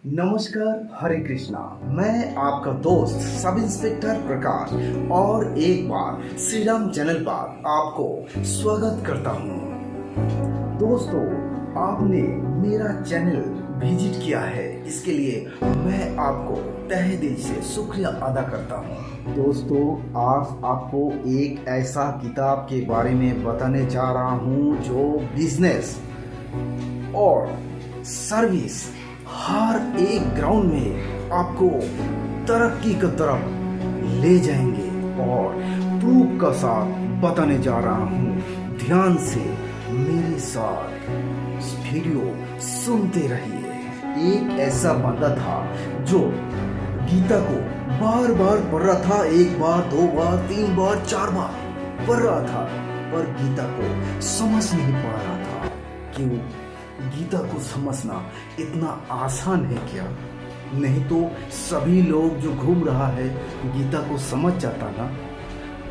नमस्कार, हरे कृष्णा। मैं आपका दोस्त सब इंस्पेक्टर प्रकाश और एक बार श्री राम चैनल पर आपको स्वागत करता हूँ। दोस्तों, आपने मेरा चैनल विजिट किया है, इसके लिए मैं आपको तहे दिल से शुक्रिया अदा करता हूँ। दोस्तों, आज आपको एक ऐसा किताब के बारे में बताने जा रहा हूँ जो बिजनेस और सर्विस हर एक ग्राउंड में आपको तरक्की की तरफ ले जाएंगे और प्रूफ का साथ बताने जा रहा हूँ। ध्यान से मेरे साथ इस वीडियो सुनते रहिए। एक ऐसा बंदा था जो गीता को बार बार पढ़ रहा था, एक बार, दो बार, तीन बार, चार बार पढ़ रहा था, पर गीता को समझ नहीं पा रहा था। क्यों? गीता को समझना इतना आसान है क्या? नहीं तो सभी लोग जो घूम रहा है गीता को समझ जाता ना।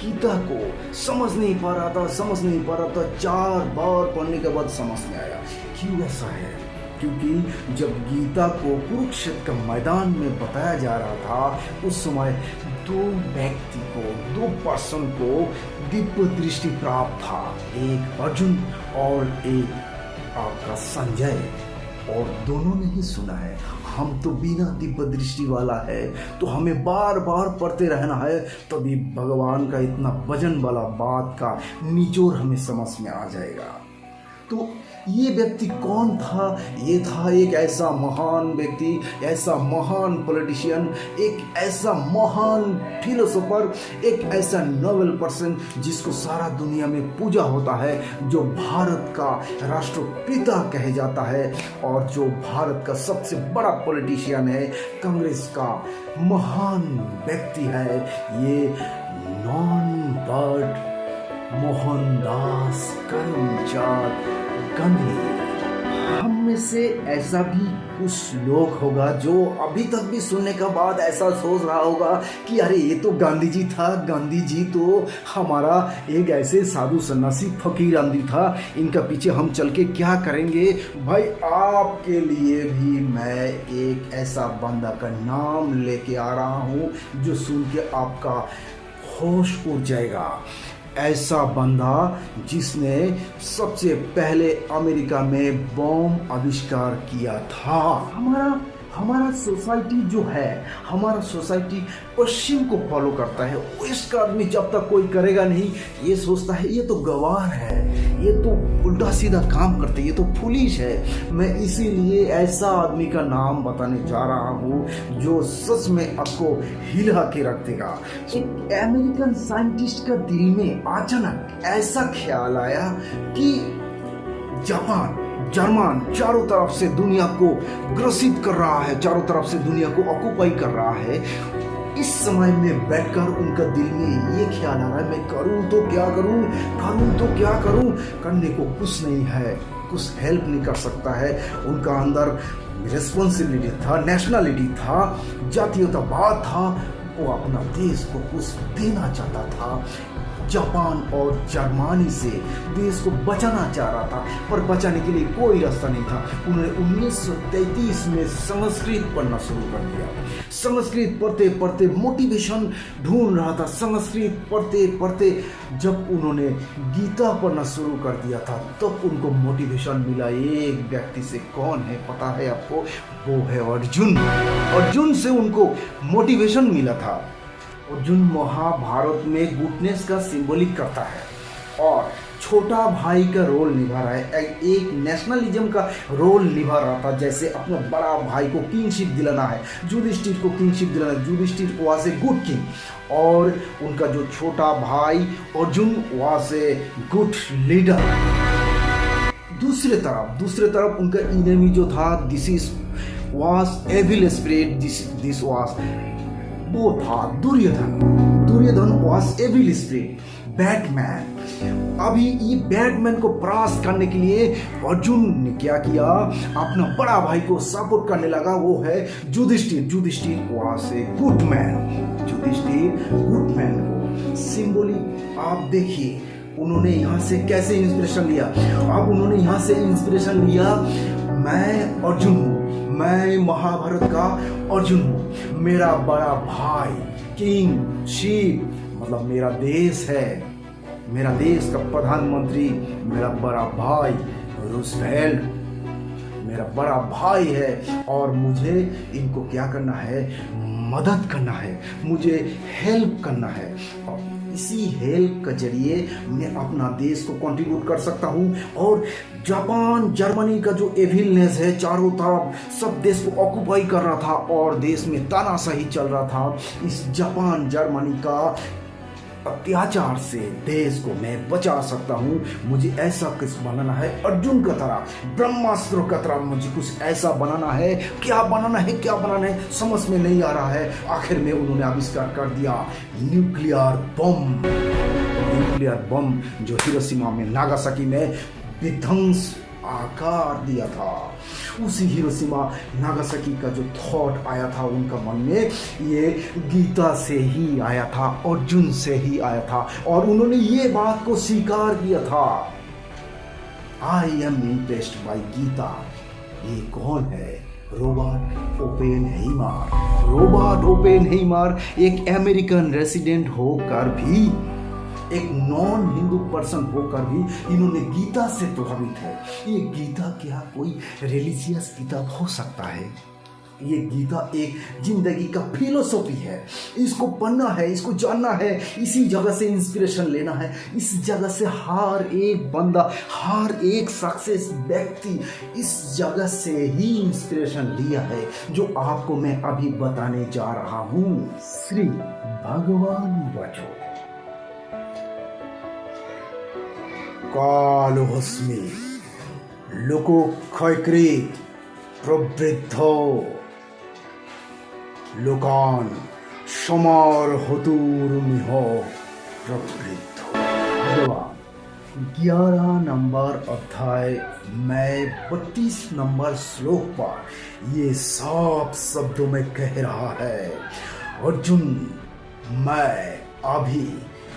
गीता को समझ नहीं पा रहा था, चार बार पढ़ने के बाद समझ में आया। क्यों ऐसा है? क्योंकि जब गीता को कुरुक्षेत्र का मैदान में बताया जा रहा था, उस समय दो पर्सन को दिव्य दृष्टि प्राप्त था। एक अर्जुन और एक आपका संजय, और दोनों ने ही सुना है। हम तो बिना दिव्य दृष्टि वाला है, तो हमें बार बार पढ़ते रहना है, तभी भगवान का इतना वजन वाला बात का निचोड़ हमें समझ में आ जाएगा। तो ये व्यक्ति कौन था? ये था एक ऐसा महान व्यक्ति, ऐसा महान पॉलिटिशियन, एक ऐसा महान फिलोसोफर, एक ऐसा नोबेल पर्सन जिसको सारा दुनिया में पूजा होता है, जो भारत का राष्ट्रपिता कहे जाता है और जो भारत का सबसे बड़ा पॉलिटिशियन है, कांग्रेस का महान व्यक्ति है। ये नॉन बर्ड मोहनदास करमचंद गांधी। हम में से ऐसा भी कुछ लोग होगा जो अभी तक भी सुनने के बाद ऐसा सोच रहा होगा कि अरे ये तो गांधी जी था, गांधी जी तो हमारा एक ऐसे साधु सन्यासी फकीर आंधी था, इनका पीछे हम चल के क्या करेंगे? भाई, आपके लिए भी मैं एक ऐसा बंदा का नाम लेके आ रहा हूँ जो सुन के आपका होश उड़ जाएगा। ऐसा बंदा जिसने सबसे पहले अमेरिका में बम आविष्कार किया था। हमारा सोसाइटी जो है, हमारा सोसाइटी पश्चिम को फॉलो करता है। वेस्ट का आदमी जब तक कोई करेगा नहीं, ये सोचता है ये तो गवार है, ये तो उल्टा सीधा काम करते, ये तो फुलिश है। मैं इसीलिए ऐसा आदमी का नाम बताने जा रहा हूँ जो सच में आपको हिला के रख देगा। एक अमेरिकन साइंटिस्ट का दिल में अचानक ऐसा ख्याल आया कि जापान, जर्मन चारों तरफ से दुनिया को ग्रसित कर रहा है, चारों तरफ से दुनिया को ऑक्युपाई कर रहा है। इस समय में बैठकर उनका दिल में ये ख्याल आ रहा है, मैं करूं तो क्या करूं, करने को कुछ नहीं है, कुछ हेल्प नहीं कर सकता है। उनका अंदर रिस्पॉन्सिबिलिटी था, नेशनलिटी था, जातीयतावाद था। वो अपना देश को कुछ देना चाहता था। जापान और जर्मनी से देश को बचाना चाह रहा था, पर बचाने के लिए कोई रास्ता नहीं था। उन्होंने 1933 में संस्कृत पढ़ना शुरू कर दिया। संस्कृत पढ़ते पढ़ते मोटिवेशन ढूंढ रहा था। संस्कृत पढ़ते पढ़ते जब उन्होंने गीता पढ़ना शुरू कर दिया था, तब उनको मोटिवेशन मिला एक व्यक्ति से। कौन है पता है आपको? वो है अर्जुन। अर्जुन से उनको मोटिवेशन मिला था। अर्जुन महाभारत में गुडनेस का सिंबलिक करता है और छोटा भाई का रोल निभा रहा है, एक नेशनलिज्म का रोल निभा रहा था। जैसे अपना बड़ा भाई को किंगशिप दिलाना है, युधिष्ठिर को किंगशिप दिलाना है, Yudhishthir was a good king, और उनका जो छोटा भाई Arjun was a good leader. दूसरे तरफ उनका इनेमी जो था, this was evil spirit, this was वो था Duryodhan was evil spirit, bad man. अभी ये बैटमैन को परास्त करने के लिए अर्जुन ने क्या किया? अपना बड़ा भाई को सपोर्ट करने लगा। वो है Yudhishthir was a good man. Yudhishthir good man को सिंबलिक आप देखिए, उन्होंने यहाँ से कैसे इंस्पिरेशन लिया। अब उन्होंने यहाँ से इंस्पिरेशन लिया, मैं अर्जुन हूँ, मैं महाभारत का अर्जुन हूँ। मेरा बड़ा भाई किंग शीप मतलब मेरा देश है, मेरा देश का प्रधानमंत्री मेरा बड़ा भाई रूजवेल्ट मेरा बड़ा भाई है, और मुझे इनको क्या करना है, मदद करना है, मुझे हेल्प करना है, और इसी हेल्प के जरिए मैं अपना देश को कंट्रीब्यूट कर सकता हूँ। और जापान जर्मनी का जो एविलनेस है चारों तरफ सब देश को ऑक्युपाई कर रहा था और देश में तानाशाही चल रहा था, इस जापान जर्मनी का अत्याचार से देश को मैं बचा सकता हूँ। मुझे ऐसा कुछ बनाना है, अर्जुन का तरह ब्रह्मास्त्र का तरह मुझे कुछ ऐसा बनाना है। क्या बनाना है समझ में नहीं आ रहा है। आखिर में उन्होंने आविष्कार कर दिया न्यूक्लियर बम जो हिरोशिमा में नागासाकी में विध्वंस आकार दिया था। उसी हिरोशिमा नागासाकी का जो थॉट आया था उनका मन में, ये गीता से ही आया था, अर्जुन से ही आया था, और उन्होंने ये बात को स्वीकार किया था। I am impressed by Gita. ये कौन है? रॉबर्ट ओपेनहाइमर एक अमेरिकन रेसिडेंट होकर भी, एक नॉन हिंदू पर्सन होकर भी इन्होंने गीता से प्रभावित है। ये गीता क्या कोई रिलीजियस किताब हो सकता है? ये गीता एक जिंदगी का फिलोसॉफी है। इसको पढ़ना है, इसको जानना है, इसी जगह से इंस्पिरेशन लेना है। इस जगह से हर एक बंदा, हर एक सक्सेस व्यक्ति इस जगह से ही इंस्पिरेशन लिया है, जो आपको मैं अभी बताने जा रहा हूँ। श्री भगवान वचो कालोहस्मि लोको क्षयकृत प्रवृद्धो लोकान समारहतुर्मिह प्रवृद्धो। 11 नंबर अध्याय में 32 नंबर श्लोक पर ये साफ शब्दों में कह रहा है, अर्जुन मैं अभी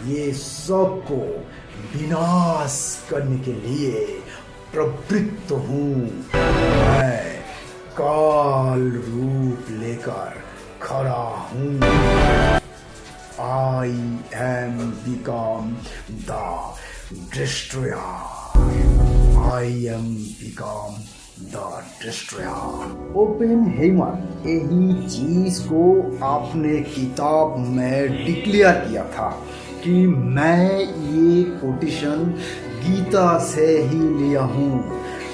ये सब को विनाश करने के लिए प्रवृत्त हूँ। मैं काल रूप लेकर खड़ा हूँ। I am become the destroyer. I am become the destroyer. Oppenheimer यही चीज को आपने किताब में डिक्लेयर किया था कि मैं ये कोटेशन गीता से ही लिया हूँ।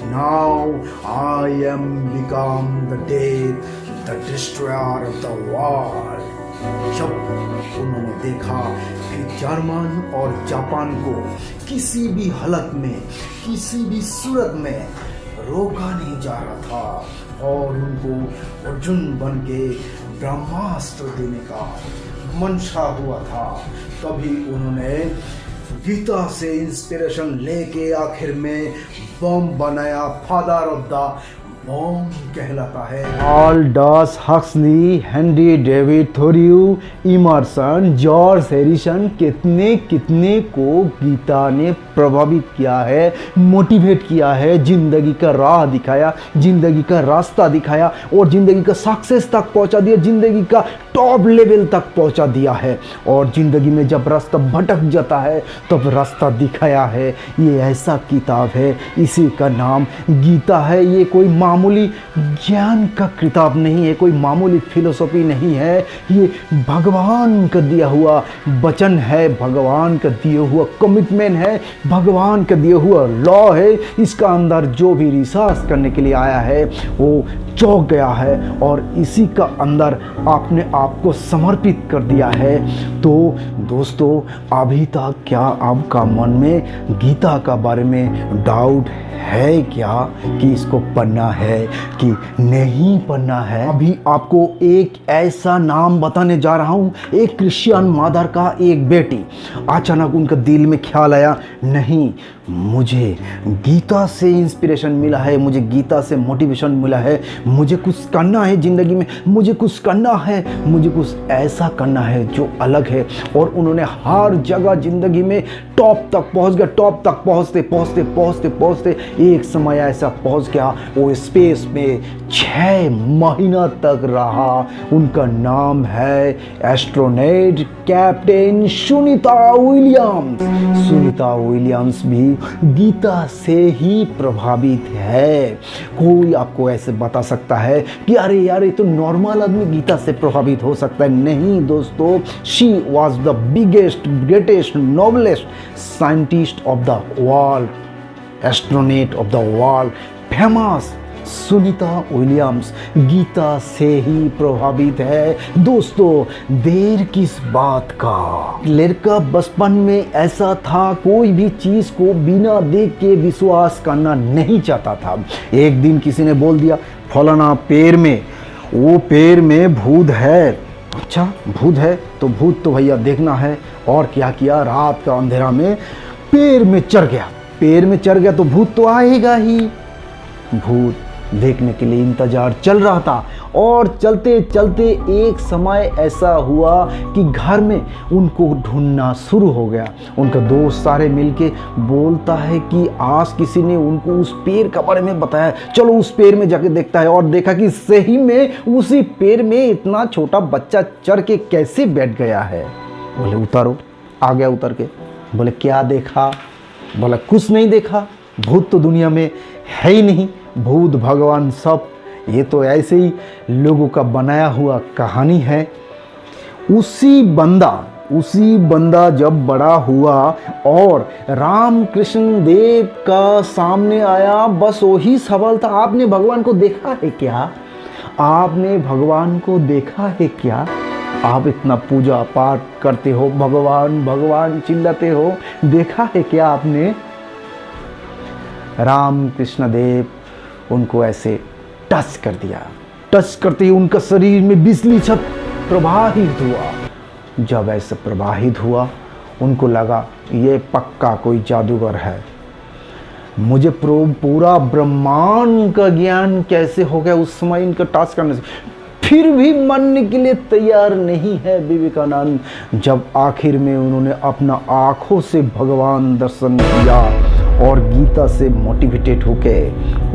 Now I am become the death the destroyer of the world. जब उन्होंने देखा कि जर्मन और जापान को किसी भी हालत में, किसी भी सूरत में रोका नहीं जा रहा था और उनको अर्जुन बन के ब्रह्मास्त्र देने का मंशा हुआ था, तभी उन्होंने गीता से इंस्पिरेशन लेके आखिर में बम बनाया। फादर ऑफ द बम कहलाता है। Aldous Huxley, Henry David Thoreau, Emerson, George Harrison, कितने को गीता ने प्रभावित किया है, मोटिवेट किया है, जिंदगी का राह दिखाया, जिंदगी का रास्ता दिखाया और जिंदगी का सक्सेस तक पहुंचा दिया, जिंदगी का टॉप लेवल तक पहुंचा दिया है। और जिंदगी में जब रास्ता भटक जाता है तब रास्ता दिखाया है। ये ऐसा किताब है, इसी का नाम गीता है। ये कोई मामूली ज्ञान का किताब नहीं है, कोई मामूली फिलोसॉफी नहीं है। ये भगवान का दिया हुआ वचन है, भगवान का दिया हुआ कमिटमेंट है, भगवान का दिया हुआ लॉ है। इसका अंदर जो भी रिसर्च करने के लिए आया है वो चौंक गया है और इसी का अंदर आपने आपको समर्पित कर दिया है। तो दोस्तों, अभी तक क्या आपका मन में गीता का बारे में डाउट है क्या कि इसको पढ़ना है कि नहीं पढ़ना है? अभी आपको एक ऐसा नाम बताने जा रहा हूँ। एक क्रिश्चियन मदर का एक बेटी, अचानक उनका दिल में ख्याल आया, नहीं मुझे गीता से इंस्पिरेशन मिला है, मुझे गीता से मोटिवेशन मिला है, मुझे कुछ करना है ज़िंदगी में, मुझे कुछ करना है, मुझे कुछ ऐसा करना है जो अलग है। और उन्होंने हर जगह ज़िंदगी में टॉप तक पहुंच गया। टॉप तक पहुंचते पहुंचते पहुंचते पहुंचते एक समय ऐसा पहुंच गया, वो स्पेस में 6 महीना तक रहा। उनका नाम है astronaut captain Sunita Williams. Sunita Williams भी गीता से ही प्रभावित है। कोई आपको ऐसे बता सकता है कि अरे यार ये तो नॉर्मल आदमी गीता से प्रभावित हो सकता है? नहीं दोस्तों, she was the biggest, greatest, noblest scientist of the world, astronaut of the world, famous Sunita Williams Gita से ही प्रभावित है। दोस्तों देर किस बात का, लड़का बचपन में ऐसा था, कोई भी चीज को बिना देख के विश्वास करना नहीं चाहता था। एक दिन किसी ने बोल दिया फलाना पेड़ में, वो पेड़ में भूत है। अच्छा भूत है तो भैया देखना है। और क्या किया, रात का अंधेरा में पेड़ में चढ़ गया। पेड़ में चढ़ गया तो भूत तो आएगा ही। भूत देखने के लिए इंतजार चल रहा था। और चलते चलते एक समय ऐसा हुआ कि घर में उनको ढूंढना शुरू हो गया। उनका दोस्त सारे मिलके बोलता है कि आज किसी ने उनको उस पेड़ के बारे में बताया, चलो उस पेड़ में जाके देखता है। और देखा कि सही में उसी पेड़ में इतना छोटा बच्चा चढ़ के कैसे बैठ गया है। बोले उतारो। आ गया उतर के। बोले क्या देखा? बोला कुछ नहीं देखा, भूत तो दुनिया में है ही नहीं। भूत भगवान सब ये तो ऐसे ही लोगों का बनाया हुआ कहानी है। उसी बंदा जब बड़ा हुआ और रामकृष्ण देव का सामने आया, बस वही सवाल था, आपने भगवान को देखा है क्या? आपने भगवान को देखा है क्या? आप इतना पूजा पाठ करते हो, भगवान भगवान चिल्लाते हो, देखा है क्या आपने? रामकृष्ण देव उनको ऐसे टच कर दिया। टच करते ही उनका शरीर में बिजली छत प्रवाहित हुआ। जब ऐसे प्रवाहित हुआ उनको लगा ये पक्का कोई जादूगर है। मुझे पूरा ब्रह्मांड का ज्ञान कैसे हो गया उस समय इनका टच करने से। फिर भी मानने के लिए तैयार नहीं है विवेकानंद। जब आखिर में उन्होंने अपना आंखों से भगवान दर्शन किया और गीता से मोटिवेटेड होके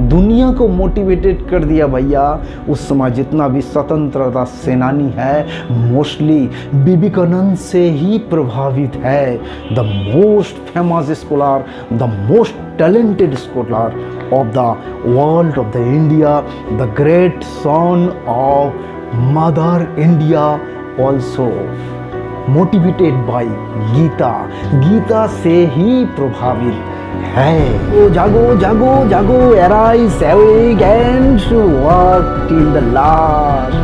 दुनिया को मोटिवेटेड कर दिया भैया। उस समय जितना भी स्वतंत्रता सेनानी है मोस्टली विवेकानंद से ही प्रभावित है। The most famous scholar, the most talented scholar of the world, of the India, the great son of mother India, also motivated by Gita से ही प्रभावित है। ओ जागो जागो जागो, arise awake and work till the last।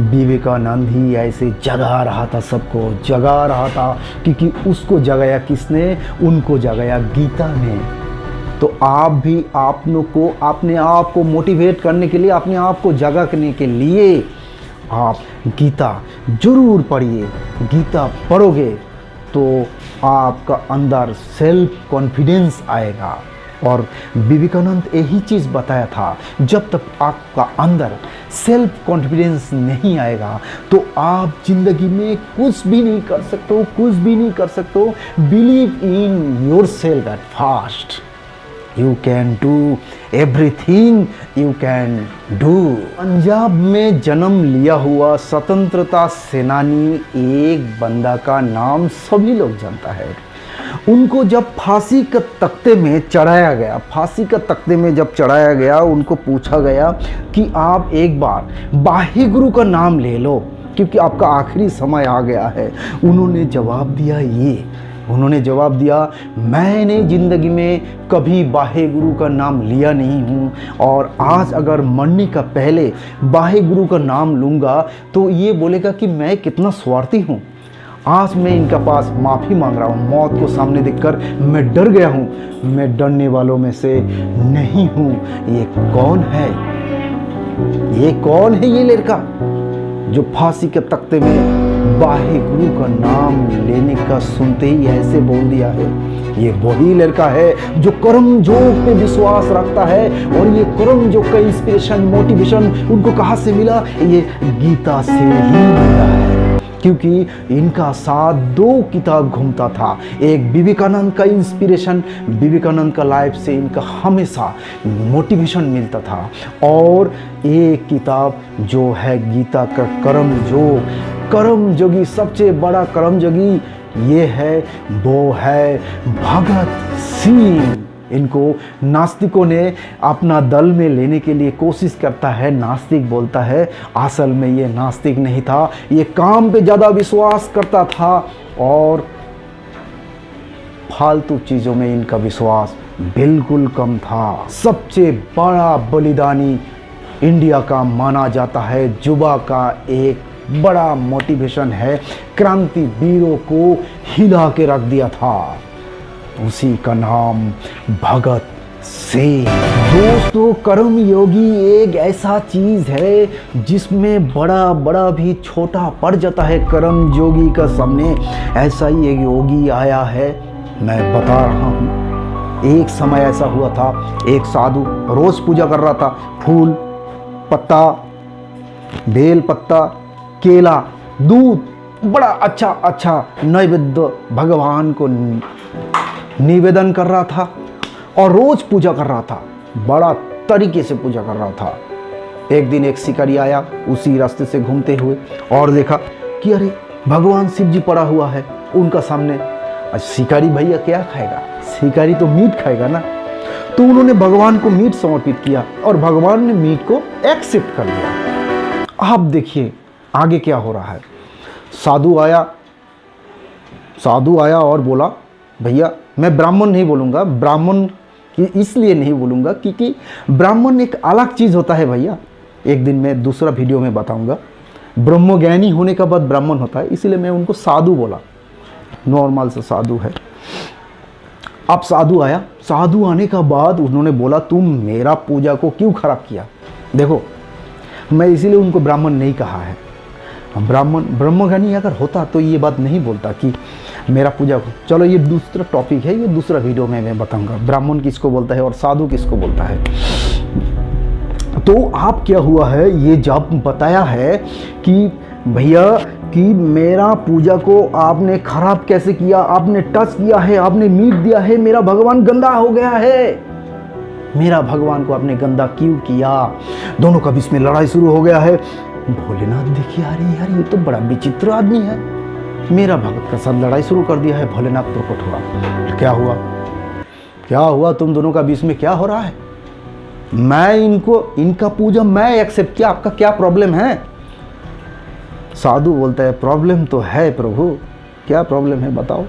Vivekananda ही ऐसे जगा रहा था, सबको जगा रहा था, क्योंकि उसको जगाया किसने? उनको जगाया गीता ने। तो आप भी अपने आप को मोटिवेट करने के लिए, अपने आप को जगाने के लिए आप गीता जरूर पढ़िए। गीता पढ़ोगे तो आपका अंदर सेल्फ कॉन्फिडेंस आएगा। और विवेकानंद यही चीज़ बताया था, जब तक आपका अंदर सेल्फ कॉन्फिडेंस नहीं आएगा तो आप जिंदगी में कुछ भी नहीं कर सकते हो। Believe in your self at first. You can do everything you can do। Punjab में जन्म लिया हुआ स्वतंत्रता सेनानी एक बंदा का नाम सभी लोग जानता है। उनको जब फांसी के तख्ते में चढ़ाया गया, उनको पूछा गया कि आप एक बार वाहे गुरु का नाम ले लो क्योंकि आपका आखिरी समय आ गया है। उन्होंने जवाब दिया मैंने ज़िंदगी में कभी वाहे गुरु का नाम लिया नहीं हूँ, और आज अगर मरने का पहले वाहे गुरु का नाम लूँगा तो ये बोलेगा कि मैं कितना स्वार्थी हूँ। आज मैं इनका पास माफ़ी मांग रहा हूँ। मौत को सामने देखकर मैं डर गया हूँ, मैं डरने वालों में से नहीं हूँ। ये कौन है ये लड़का जो फांसी के तख्ते में वाहे गुरु का नाम लेने का सुनते ही ऐसे बोल दिया है। ये वही लड़का है जो कर्म योग पे विश्वास रखता है, और ये कर्म योग का इंस्पिरेशन, मोटिवेशन उनको कहाँ से मिला? ये गीता से ही मिला है। क्योंकि इनका साथ दो किताब घूमता था, एक विवेकानंद का इंस्पिरेशन, विवेकानंद का लाइफ से इनका हमेशा मोटिवेशन मिलता था, और एक किताब जो है गीता का कर्म योग। कर्म योगी, सबसे बड़ा कर्म योगी ये है, वो है भगत सिंह। इनको नास्तिकों ने अपना दल में लेने के लिए कोशिश करता है, नास्तिक बोलता है, असल में ये नास्तिक नहीं था, ये काम पे ज़्यादा विश्वास करता था और फालतू चीज़ों में इनका विश्वास बिल्कुल कम था। सबसे बड़ा बलिदानी इंडिया का माना जाता है, युवा का एक बड़ा मोटिवेशन है, क्रांति वीरों को हिला के रख दिया था, उसी का नाम भगत सिंह। दोस्तों, कर्म योगी एक ऐसा चीज है जिसमें बड़ा बड़ा भी छोटा पड़ जाता है कर्म योगी का सामने। ऐसा ही एक योगी आया है, मैं बता रहा हूँ। एक समय ऐसा हुआ था, एक साधु रोज पूजा कर रहा था, फूल पत्ता, बेल पत्ता, केला, दूध, बड़ा अच्छा अच्छा नैवेद्य भगवान को निवेदन कर रहा था और रोज पूजा कर रहा था, बड़ा तरीके से पूजा कर रहा था। एक दिन एक शिकारी आया उसी रास्ते से घूमते हुए और देखा कि अरे भगवान शिव जी पड़ा हुआ है उनका सामने। शिकारी भैया क्या खाएगा? शिकारी तो मीट खाएगा ना। तो उन्होंने भगवान को मीट समर्पित किया और भगवान ने मीट को एक्सेप्ट कर लिया। आप देखिए आगे क्या हो रहा है। साधु आया और बोला, भैया मैं ब्राह्मण नहीं बोलूँगा, ब्राह्मण इसलिए नहीं बोलूँगा क्योंकि ब्राह्मण एक अलग चीज़ होता है भैया। एक दिन मैं दूसरा वीडियो में बताऊँगा, ब्रह्मज्ञानी होने का बाद ब्राह्मण होता है, इसीलिए मैं उनको साधु बोला, नॉर्मल से साधु है। अब साधु आया, साधु आने का बाद उन्होंने बोला तुम मेरा पूजा को क्यों खराब किया? देखो मैं इसीलिए उनको ब्राह्मण नहीं कहा है। ब्रह्मज्ञानी अगर होता तो ये बात नहीं बोलता कि मेरा पूजा को। चलो ये दूसरा टॉपिक है, ये दूसरा वीडियो में मैं बताऊंगा ब्राह्मण किसको बोलता है और साधु किसको बोलता है। तो आप क्या हुआ है, ये जब बताया है कि भैया कि मेरा पूजा को आपने खराब कैसे किया, आपने टच किया है, आपने मीट दिया है, मेरा भगवान गंदा हो गया है, मेरा भगवान को आपने गंदा क्यों किया? दोनों का बीच में लड़ाई शुरू हो गया है। भोलेनाथ देखिए, अरे यार ये तो बड़ा विचित्र आदमी है, मेरा भगत के साथ लड़ाई शुरू कर दिया है। भोलेनाथ प्रकट हुआ। क्या हुआ तुम दोनों का बीच में क्या हो रहा है? मैं इनका पूजा मैं एक्सेप्ट किया, आपका क्या प्रॉब्लम है? साधु बोलता है प्रॉब्लम तो है प्रभु। क्या प्रॉब्लम है बताओ?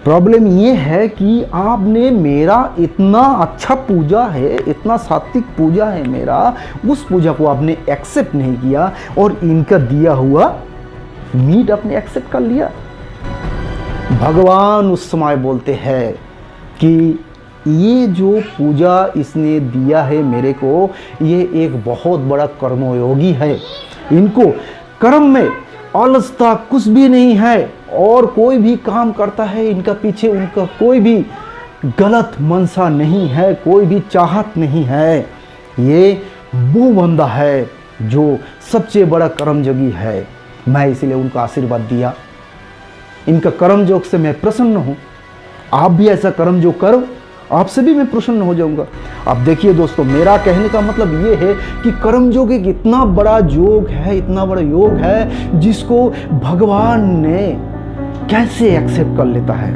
प्रॉब्लम ये है कि आपने मेरा इतना अच्छा पूजा है, इतना सात्विक पूजा है मेरा, उस पूजा को आपने एक्सेप्ट नहीं किया और इनका दिया हुआ मीट आपने एक्सेप्ट कर लिया। भगवान उस समय बोलते हैं कि ये जो पूजा इसने दिया है मेरे को, ये एक बहुत बड़ा कर्मयोगी है, इनको कर्म में अलसता कुछ भी नहीं है और कोई भी काम करता है इनका पीछे उनका कोई भी गलत मनसा नहीं है, कोई भी चाहत नहीं है। ये वो बंदा है जो सबसे बड़ा कर्मयोगी है। मैं इसीलिए उनको आशीर्वाद दिया। इनका कर्मयोग से मैं प्रसन्न हूँ। आप भी ऐसा कर्मयोग करो, आपसे भी मैं प्रसन्न हो जाऊंगा। अब देखिए दोस्तों, मेरा कहने का मतलब ये है कि कर्मयोग एक इतना बड़ा योग है, इतना बड़ा योग है जिसको भगवान ने कैसे एक्सेप्ट कर लेता है।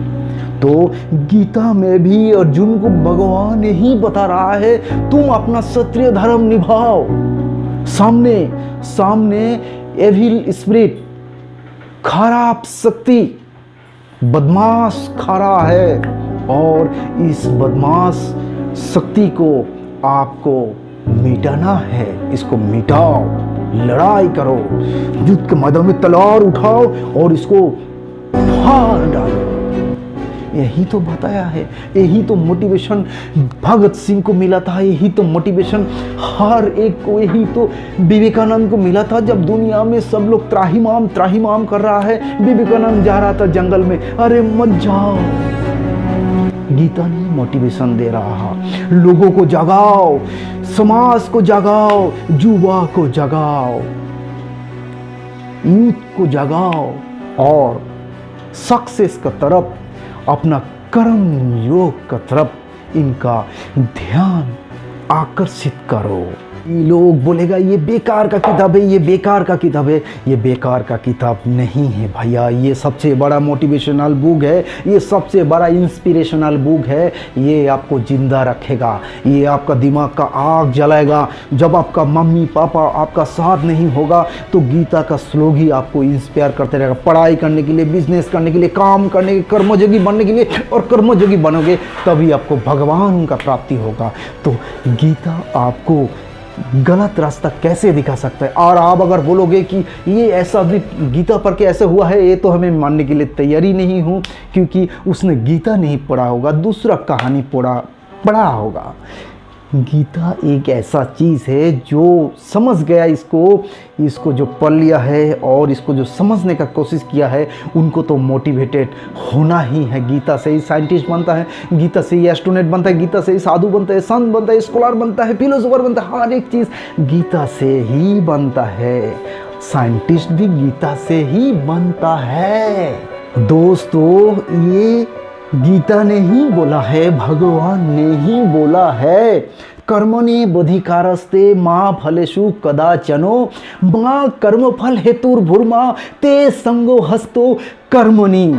तो गीता में भी अर्जुन को भगवान ही बता रहा है तुम अपना क्षत्रिय धर्म निभाओ। सामने एविल स्पिरिट, खराब शक्ति, बदमाश खड़ा है और इस बदमाश शक्ति को आपको मिटाना है। इसको मिटाओ, लड़ाई करो, युद्ध के मैदान में तलवार उठाओ और इसको फाड़ डालो। यही तो बताया है, यही तो मोटिवेशन भगत सिंह को मिला था, यही तो मोटिवेशन हर एक को, यही तो विवेकानंद को मिला था। जब दुनिया में सब लोग त्राहिमाम कर रहा है, विवेकानंद जा रहा था जंगल में, अरे मत जाओ, गीता ने मोटिवेशन दे रहा, लोगों को जगाओ, समाज को जगाओ, युवा को जगाओ, यूथ को जगाओ और सक्सेस का तरफ, अपना कर्म योग का तरफ इनका ध्यान आकर्षित करो। लोग बोलेगा ये बेकार का किताब है, ये बेकार का किताब है। ये बेकार का किताब नहीं है भैया, ये सबसे बड़ा मोटिवेशनल बुक है, ये सबसे बड़ा इंस्पिरेशनल बुक है। ये आपको जिंदा रखेगा, ये आपका दिमाग का आग जलाएगा। जब आपका मम्मी पापा आपका साथ नहीं होगा तो गीता का श्लोक ही आपको इंस्पायर करते रहेगा, पढ़ाई करने के लिए, बिजनेस करने के लिए, काम करने के, कर्मयोगी बनने के लिए। और कर्मयोगी बनोगे तभी आपको भगवान का प्राप्ति होगा। तो गीता आपको गलत रास्ता कैसे दिखा सकता है? और आप अगर बोलोगे कि ये ऐसा भी गीता पढ़ के ऐसे हुआ है, ये तो हमें मानने के लिए तैयारी नहीं हूँ, क्योंकि उसने गीता नहीं पढ़ा होगा, दूसरा कहानी पढ़ा होगा। गीता एक ऐसा चीज़ है जो समझ गया, इसको जो पढ़ लिया है और इसको जो समझने का कोशिश किया है, उनको तो मोटिवेटेड होना ही है। गीता से ही साइंटिस्ट बनता है, गीता से ही एस्ट्रोनॉट बनता है, गीता से ही साधु बनता है, संत बनता है, स्कॉलर बनता है, फिलोसोफर बनता है। हर एक चीज़ गीता से ही बनता है। साइंटिस्ट भी गीता से ही बनता है। दोस्तों, ये गीता ने ही बोला है, भगवान ने ही बोला है, कर्मणि बधिकारस्ते मां फलेषु कदाचनो मां कर्मफल हेतुर्भुर्मा ते संगो हस्तो कर्मणि।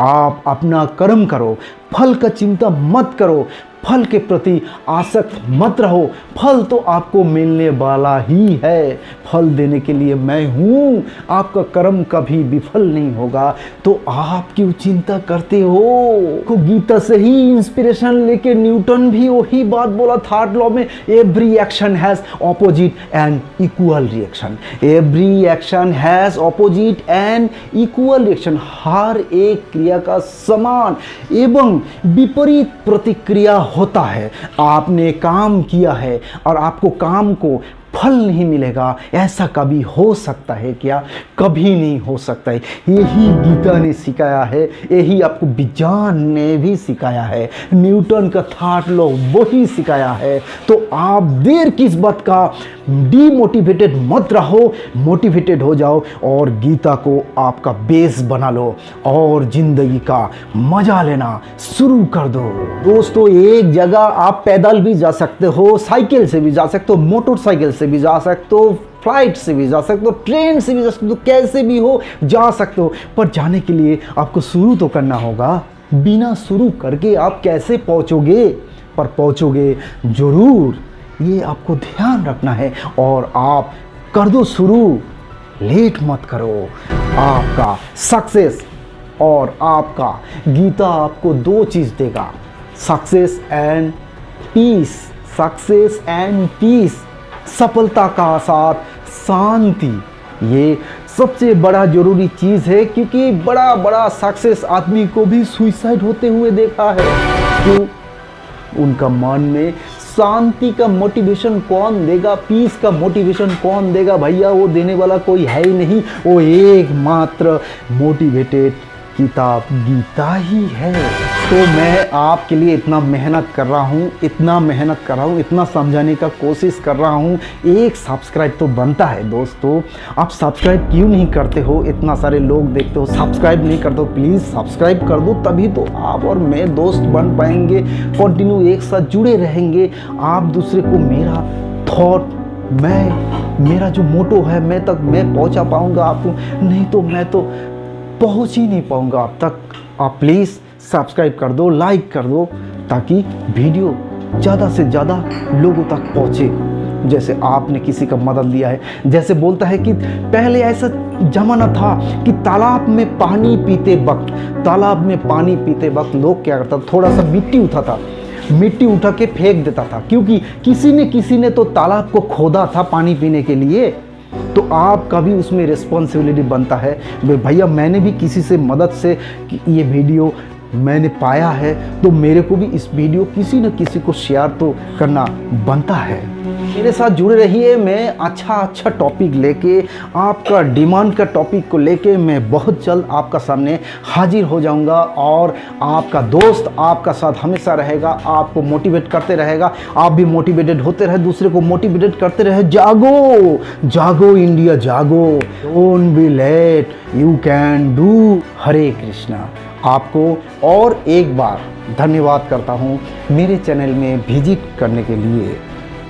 आप अपना कर्म करो, फल का चिंता मत करो, फल के प्रति आसक्त मत रहो। फल तो आपको मिलने वाला ही है, फल देने के लिए मैं हूँ। आपका कर्म कभी विफल नहीं होगा, तो आप क्यों चिंता करते हो? तो गीता से ही इंस्पिरेशन लेके न्यूटन भी वही बात बोला, थर्ड लॉ में, every action has opposite and equal reaction. Every action has opposite and equal reaction. हर एक क्रिया का समान एवं विपरीत प्रतिक्रिया होता है। आपने काम किया है और आपको काम को फल नहीं मिलेगा, ऐसा कभी हो सकता है क्या? कभी नहीं हो सकता है। यही गीता ने सिखाया है, यही आपको विज्ञान ने भी सिखाया है, न्यूटन का थर्ड लॉ वही सिखाया है। तो आप देर किस बात का? डीमोटिवेटेड मत रहो, मोटिवेटेड हो जाओ और गीता को आपका बेस बना लो और जिंदगी का मजा लेना शुरू कर दो। दोस्तों, एक जगह आप पैदल भी जा सकते हो, साइकिल से भी जा सकते हो, मोटरसाइकिल से भी जा सकते हो, फ्लाइट से भी जा सकते हो, ट्रेन से भी जा सकते हो, कैसे भी हो जा सकते हो। पर जाने के लिए आपको शुरू तो करना होगा। बिना शुरू करके आप कैसे पहुंचोगे? पर पहुंचोगे जरूर, ये आपको ध्यान रखना है। और आप कर दो शुरू, लेट मत करो। आपका सक्सेस और आपका गीता आपको दो चीज़ देगा, success and peace. Success and peace, सफलता का साथ शांति, ये सबसे बड़ा जरूरी चीज़ है। क्योंकि बड़ा बड़ा सक्सेस आदमी को भी सुसाइड होते हुए देखा है। क्यों? उनका मन में शांति का मोटिवेशन कौन देगा, पीस का मोटिवेशन कौन देगा? भैया वो देने वाला कोई है ही नहीं। वो एकमात्र मोटिवेटेड किताब गीता ही है। तो मैं आपके लिए इतना मेहनत कर रहा हूँ, इतना समझाने का कोशिश कर रहा हूँ। एक सब्सक्राइब तो बनता है दोस्तों। आप सब्सक्राइब क्यों नहीं करते हो? इतना सारे लोग देखते हो, सब्सक्राइब नहीं करते हो। प्लीज़ सब्सक्राइब कर दो, तभी तो आप और मैं दोस्त बन पाएंगे, कंटिन्यू एक साथ जुड़े रहेंगे। आप दूसरे को मेरा थॉट, मेरा जो मोटो है मैं पहुँचा पाऊँगा आपको, नहीं तो मैं तो पहुँच ही नहीं पाऊँगा आप तक। आप प्लीज़ सब्सक्राइब कर दो, लाइक कर दो, ताकि वीडियो ज़्यादा से ज़्यादा लोगों तक पहुँचे। जैसे आपने किसी का मदद लिया है, जैसे बोलता है कि पहले ऐसा ज़माना था कि तालाब में पानी पीते वक्त लोग क्या करता, थोड़ा सा मिट्टी उठा के फेंक देता था, क्योंकि किसी ने तो तालाब को खोदा था पानी पीने के लिए। तो आपका भी उसमें रिस्पॉन्सिबिलिटी बनता है। भैया मैंने भी किसी से मदद से ये वीडियो मैंने पाया है, तो मेरे को भी इस वीडियो किसी न किसी को शेयर तो करना बनता है। मेरे साथ जुड़े रहिए। मैं अच्छा टॉपिक लेके, आपका डिमांड का टॉपिक को लेके मैं बहुत जल्द आपका सामने हाजिर हो जाऊंगा, और आपका दोस्त आपका साथ हमेशा रहेगा, आपको मोटिवेट करते रहेगा। आप भी मोटिवेटेड होते रहे, दूसरे को मोटिवेट करते रहे। जागो जागो इंडिया जागो, don't be late, you can do. Hare Krishna. आपको और एक बार धन्यवाद करता हूँ मेरे चैनल में विजिट करने के लिए।